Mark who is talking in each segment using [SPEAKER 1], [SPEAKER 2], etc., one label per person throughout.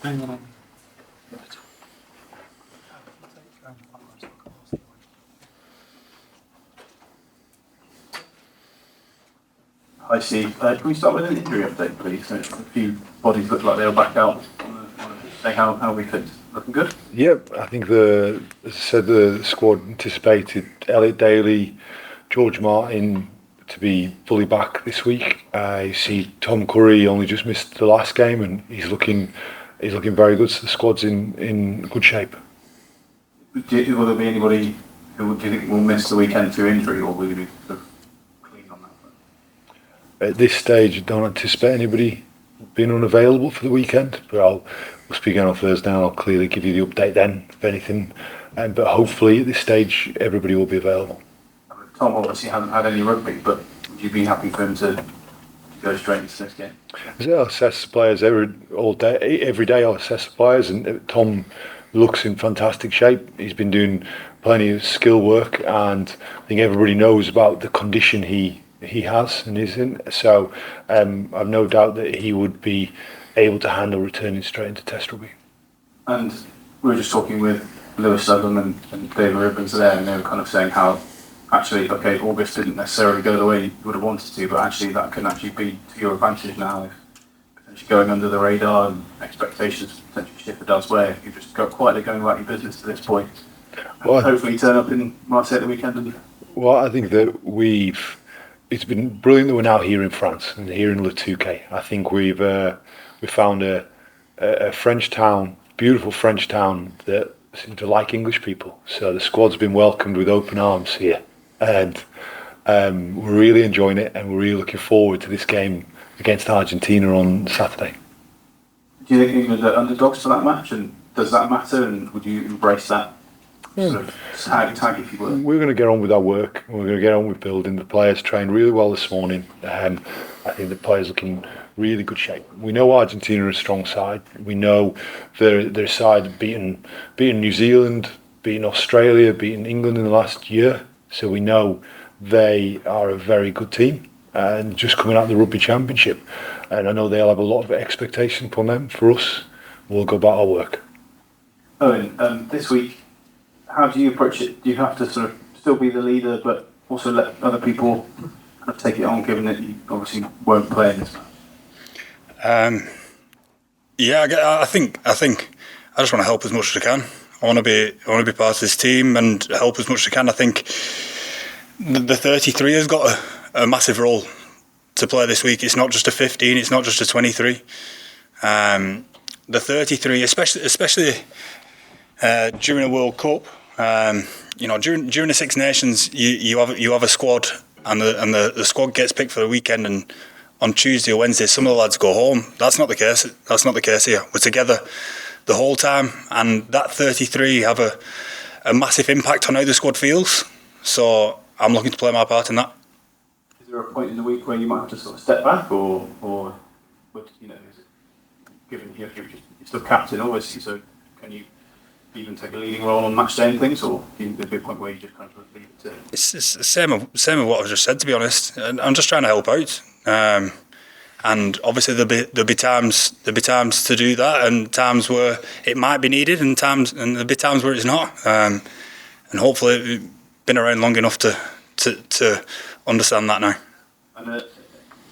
[SPEAKER 1] Hang on. Hi Steve, can we start with an injury update please? A few bodies look like they were back out. Say how we fit. Looking good?
[SPEAKER 2] Yep, I think as I said, the squad anticipated Elliot Daly, George Martin to be fully back this week. You see Tom Curry only just missed the last game and he's looking very good, so the squad's in good shape.
[SPEAKER 1] Will there be anybody who do you think will miss the weekend through injury, or will you be sort of clean on that front?
[SPEAKER 2] At this stage, I don't anticipate anybody being unavailable for the weekend, but we'll speak again on Thursday and I'll clearly give you the update then, if anything. But hopefully at this stage, everybody will be available.
[SPEAKER 1] Tom obviously hasn't had any rugby, but would you be happy for him to go straight into this game?
[SPEAKER 2] I'll assess the players every day. I'll assess the players, and Tom looks in fantastic shape. He's been doing plenty of skill work, and I think everybody knows about the condition he has and is in. So I've no doubt that he would be able to handle returning straight into Test rugby.
[SPEAKER 1] And we were just talking with Lewis Southern and David Ribbons there, and they were kind of saying how actually, okay, August didn't necessarily go the way you would have wanted to, but actually that can actually be to your advantage now if potentially going under the radar and expectations potentially shifted elsewhere. You've just got quietly going about your business to this point. Well, hopefully turn up in Marseille at the weekend.
[SPEAKER 2] Well, I think that it's been brilliant that we're now here in France and here in Le Touquet. I think we found a French town, beautiful French town that seems to like English people. So the squad's been welcomed with open arms here, and we're really enjoying it, and we're really looking forward to this game against Argentina on Saturday.
[SPEAKER 1] Do you think England are underdogs for that match, and does that matter, and would you embrace that sort of tag if you were?
[SPEAKER 2] We're going to get on with our work. We're going to get on with building. The players trained really well this morning. I think the players look in really good shape. We know Argentina are a strong side. We know their side beaten New Zealand, beaten Australia, beaten England in the last year. So we know they are a very good team and just coming out of the Rugby Championship. And I know they'll have a lot of expectation upon them. For us, we'll go about our work.
[SPEAKER 1] Owen, this week, how do you approach it? Do you have to sort of still be the leader, but also let other people kind of take it on, given that you obviously won't play in this match?
[SPEAKER 3] I think I just want to help as much as I can. I want to be part of this team and help as much as I can. I think the 33 has got a massive role to play this week. It's not just a 15. It's not just a 23. The 33, especially during a World Cup. During the Six Nations, you have a squad, and the squad gets picked for the weekend, and on Tuesday or Wednesday, some of the lads go home. That's not the case. That's not the case here. We're together the whole time, and that 33 have a massive impact on how the squad feels. So I'm looking to play my part in that.
[SPEAKER 1] Is there a point in the week where you might have to sort of step back, or is it, given you're still captain, obviously, so can you even take a leading role on match day and things, or there'll be a point where you just kind of leave it to?
[SPEAKER 3] It's the same of what I've just said, to be honest. I'm just trying to help out. And obviously there'll be times to do that, and times where it might be needed, and there'll be times where it's not. And hopefully we've been around long enough to understand that now.
[SPEAKER 1] And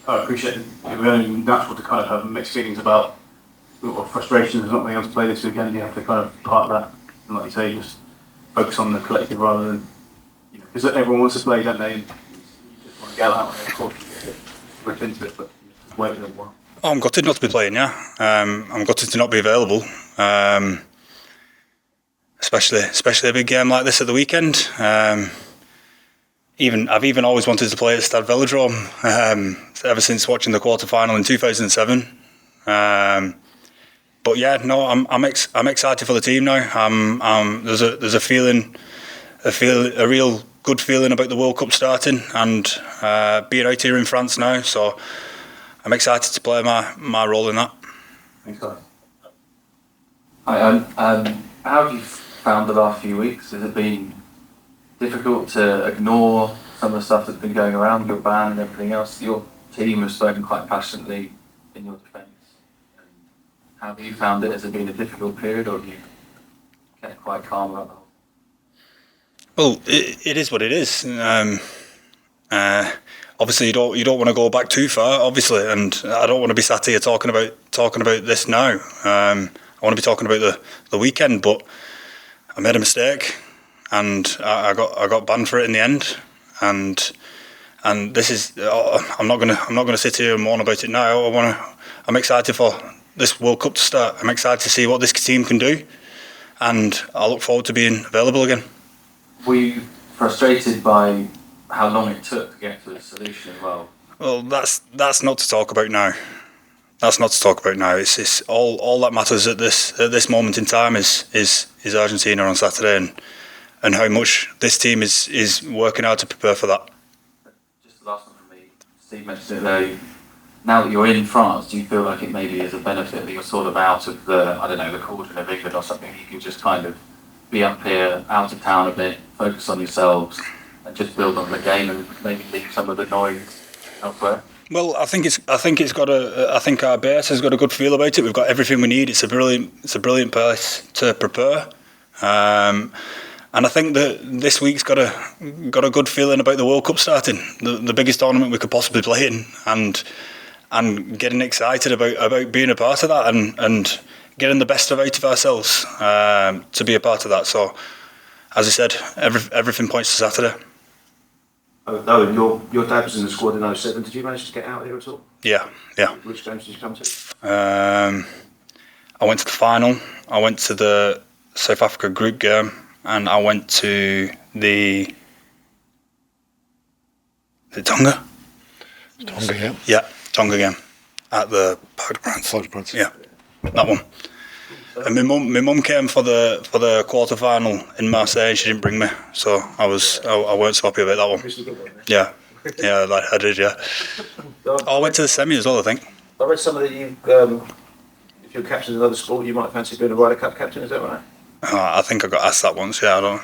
[SPEAKER 1] I appreciate it. It's very natural to kind of have mixed feelings about frustrations of not being able to play this weekend. You have to kind of part that, and like you say, just focus on the collective rather than, because everyone wants to play, don't they? And you just want to get out there, of course, rip into it, but wait a little while.
[SPEAKER 3] I'm gutted not to be playing, yeah. I'm gutted to not be available, especially a big game like this at the weekend. I've always wanted to play at Stade Velodrome ever since watching the quarter-final in 2007. But yeah, no, I'm excited for the team now. There's a real good feeling about the World Cup starting and being out here in France now. So I'm excited to play my role in that.
[SPEAKER 1] Thanks, guys.
[SPEAKER 4] Hi, how have you found the last few weeks? Has it been difficult to ignore some of the stuff that's been going around, your ban and everything else? Your team has spoken quite passionately in your defence. Have you found it? Has it been a difficult period, or have you kept quite calm about the whole?
[SPEAKER 3] Well, it is what it is. Obviously, you don't want to go back too far, obviously, and I don't want to be sat here talking about this now. I want to be talking about the weekend, but I made a mistake, and I got banned for it in the end, and this is I'm not gonna sit here and moan about it now. I'm excited for this World Cup to start. I'm excited to see what this team can do, and I look forward to being available again.
[SPEAKER 4] Were you frustrated by how long it took to get to a solution as well?
[SPEAKER 3] Well, that's not to talk about now. That's not to talk about now. It's all that matters at this moment in time is Argentina on Saturday and how much this team is working hard to prepare for that.
[SPEAKER 4] Just the last one from me. Steve mentioned it there. Now that you're in France, do you feel like it maybe is a benefit that you're sort of out of the cauldron of England or something? You can just kind of be up here, out of town a bit, focus on yourselves, and just build on the game and maybe leave some of the noise elsewhere?
[SPEAKER 3] Well, I think our base has got a good feel about it. We've got everything we need. It's a brilliant place to prepare, and I think that this week's got a good feeling about the World Cup starting, the biggest tournament we could possibly play in, and getting excited about being a part of that and getting the best out of ourselves to be a part of that. So, as I said, everything points to Saturday.
[SPEAKER 5] Owen, your dad was in the squad in 07. Did you manage to get out here at all?
[SPEAKER 3] Yeah.
[SPEAKER 5] Which games did you come to?
[SPEAKER 3] I went to the final. I went to the South Africa group game, and I went to the Tonga.
[SPEAKER 2] Tonga, yeah.
[SPEAKER 3] Yeah, Tonga game at the Parc des Princes. Yeah, that one. And my mum came for the quarter final in Marseille, and she didn't bring me, so I weren't so happy about that one. Yeah, I did. Yeah, I went to the semi as well, I think.
[SPEAKER 5] I read some of that you, if you're captain in another sport, you might fancy being a Ryder Cup captain. Is that right?
[SPEAKER 3] I think I got asked that once. Yeah, I don't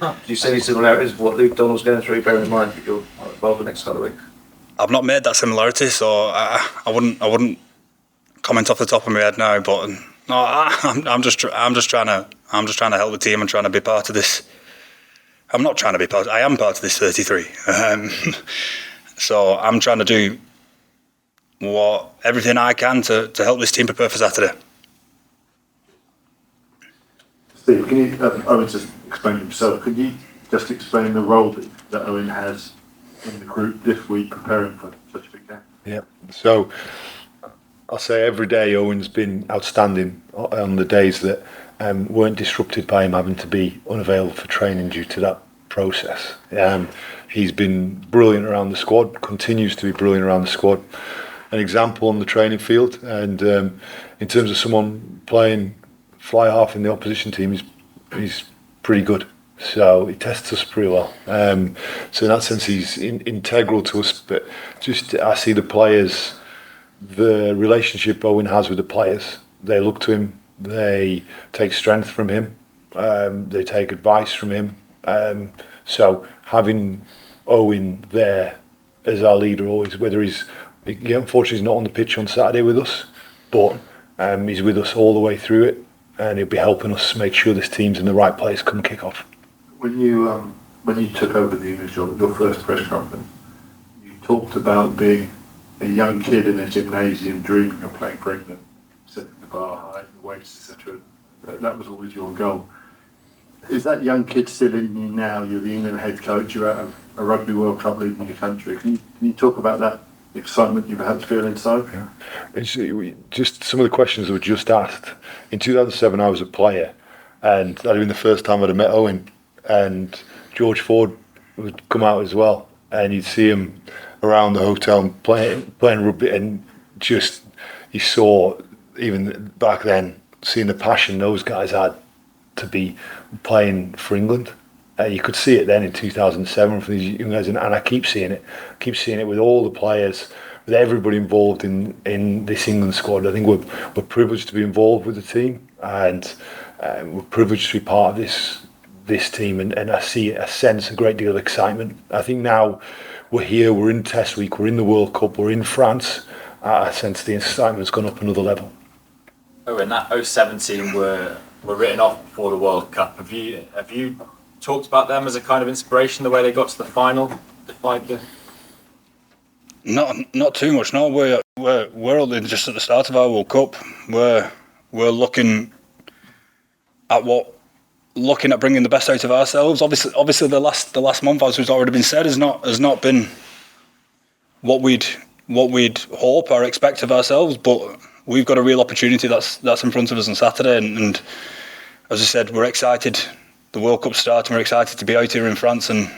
[SPEAKER 3] know.
[SPEAKER 5] Do you see any similarities with what Luke Donald's going through? Bearing in mind that you're involved the next couple of weeks.
[SPEAKER 3] I've not made that similarity, so I wouldn't comment off the top of my head now. But no, I'm just trying to help the team and trying to be part of this. I'm not trying to be part. I am part of this 33. So I'm trying to do everything I can to help this team prepare for Saturday.
[SPEAKER 6] Steve, can you, Owen just explained himself, could you just explain the role that Owen has in the group this week preparing for such a big game?
[SPEAKER 2] Yeah, so I'll say every day Owen's been outstanding on the days that weren't disrupted by him having to be unavailable for training due to that process. He's been brilliant around the squad, continues to be brilliant around the squad, an example on the training field, and in terms of someone playing fly half in the opposition team, he's pretty good. So he tests us pretty well. So in that sense, he's integral to us. But just I see the players, the relationship Owen has with the players. They look to him. They take strength from him. They take advice from him. So having Owen there as our leader always, whether unfortunately he's not on the pitch on Saturday with us, but he's with us all the way through it, and he'll be helping us make sure this team's in the right place come kick-off.
[SPEAKER 6] When you took over the English job, your first press conference, you talked about being a young kid in a gymnasium dreaming of playing for England, setting the bar high, the weights, etc. That was always your goal. Is that young kid still in you now? You're the England head coach, you're at a Rugby World Cup leading your country. Can you talk about that excitement you perhaps feel inside?
[SPEAKER 2] Yeah. Just some of the questions that were just asked. In 2007, I was a player, and that had been the first time I'd met Owen, and George Ford would come out as well, and you'd see him around the hotel playing rugby, and just you saw, even back then, seeing the passion those guys had to be playing for England. You could see it then in 2007 for these young guys, and I keep seeing it. I keep seeing it with all the players, with everybody involved in this England squad. I think we're privileged to be involved with the team, and we're privileged to be part of this team, and I sense a great deal of excitement. I think now we're here, we're in Test Week, we're in the World Cup, we're in France. I sense the excitement's gone up another level.
[SPEAKER 7] Owen, that 07 team were written off before the World Cup. Have you talked about them as a kind of inspiration, the way they got to the final, defied the...
[SPEAKER 3] Not too much. No, we're only just at the start of our World Cup. We're looking at bringing the best out of ourselves. Obviously, the last month, as has already been said, has not been what we'd hope or expect of ourselves. But we've got a real opportunity that's in front of us on Saturday, and as I said, we're excited. The World Cup starts, and we're excited to be out here in France, and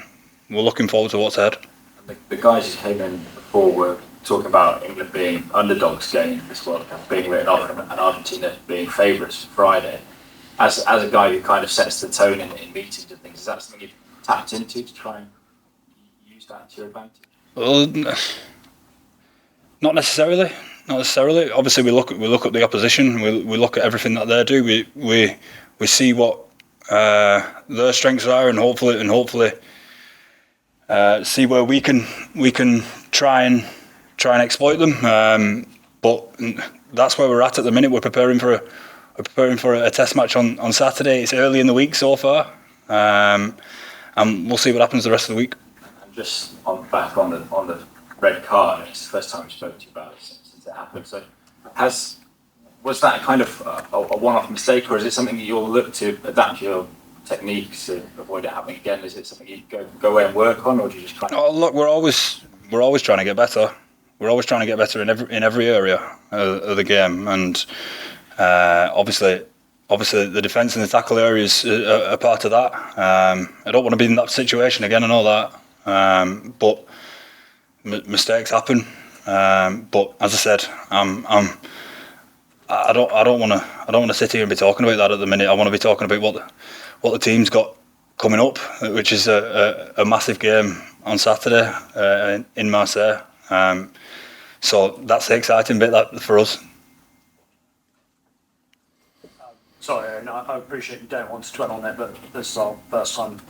[SPEAKER 3] we're looking forward to what's ahead.
[SPEAKER 7] The guys who came in before were talking about England being underdogs going into this World Cup, being written off, and Argentina being favourites for Friday. As a guy who kind of sets the tone in meetings and things, is that something you've tapped into to try and use that to your advantage?
[SPEAKER 3] Well, not necessarily. Obviously, we look at the opposition. We look at everything that they do. We see what their strengths are, and hopefully see where we can try and exploit them. But that's where we're at the minute. We're preparing for a test match on Saturday. It's early in the week so far, and we'll see what happens the rest of the week.
[SPEAKER 7] And just back on the red card, it's the first time we spoke to you about it since it happened. So, was that kind of a one-off mistake, or is it something that you'll look to adapt your techniques to avoid it happening again? Is it something you go away and work on, or do you just try?
[SPEAKER 3] Oh, look, we're always trying to get better. We're always trying to get better in every area of the game, and obviously the defence and the tackle areas are part of that. I don't want to be in that situation again. I know that, but mistakes happen. But as I said, I don't want to sit here and be talking about that at the minute. I want to be talking about what the team's got coming up, which is a massive game on Saturday in Marseille. So that's the exciting bit for us.
[SPEAKER 8] Sorry, Aaron, I appreciate you don't want to dwell on it, but this is our first time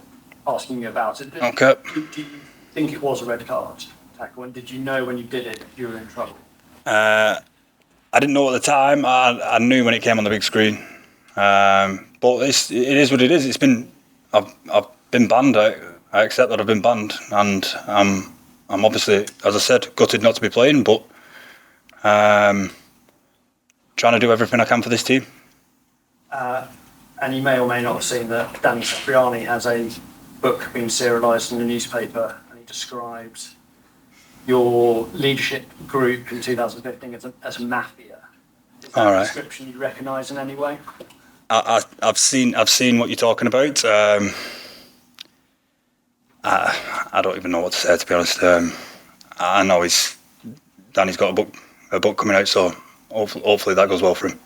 [SPEAKER 8] asking you about it.
[SPEAKER 3] Okay.
[SPEAKER 8] Do you think it was a red card tackle, and did you know when you did it you were in trouble?
[SPEAKER 3] I didn't know at the time. I knew when it came on the big screen. But it is what it is. I've been banned. I accept that I've been banned, and I'm obviously, as I said, gutted not to be playing, but trying to do everything I can for this team.
[SPEAKER 8] And you may or may not have seen that Danny Cipriani has a book being serialised in the newspaper, and he describes your leadership group in 2015 as a mafia. Is that a description you recognise in any way?
[SPEAKER 3] I've seen what you're talking about. I don't even know what to say, to be honest. I know Danny's got a book coming out, so hopefully that goes well for him.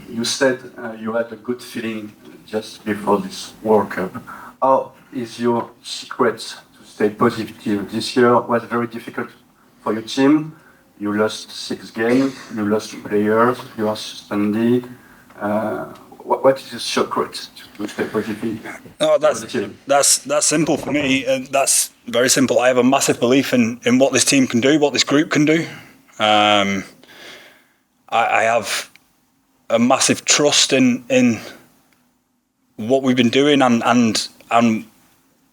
[SPEAKER 9] You said you had a good feeling just before this World Cup. How is your secret to stay positive? This year was very difficult for your team. You lost 6 games, you lost players, you are suspended. What is your secret to stay positive?
[SPEAKER 3] Oh, that's simple for me. That's very simple. I have a massive belief in what this team can do, what this group can do. I have a massive trust in what we've been doing and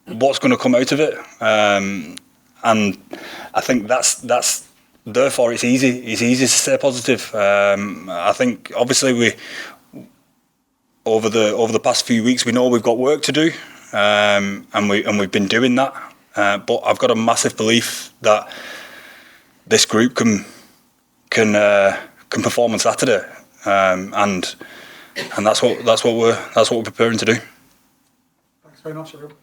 [SPEAKER 3] what's going to come out of it. And I think that's therefore it's easy. It's easy to stay positive. I think obviously we over the past few weeks we know we've got work to do, and we've been doing that. But I've got a massive belief that this group can perform on Saturday, and that's what we're preparing to do.
[SPEAKER 10] Thanks very much, everyone.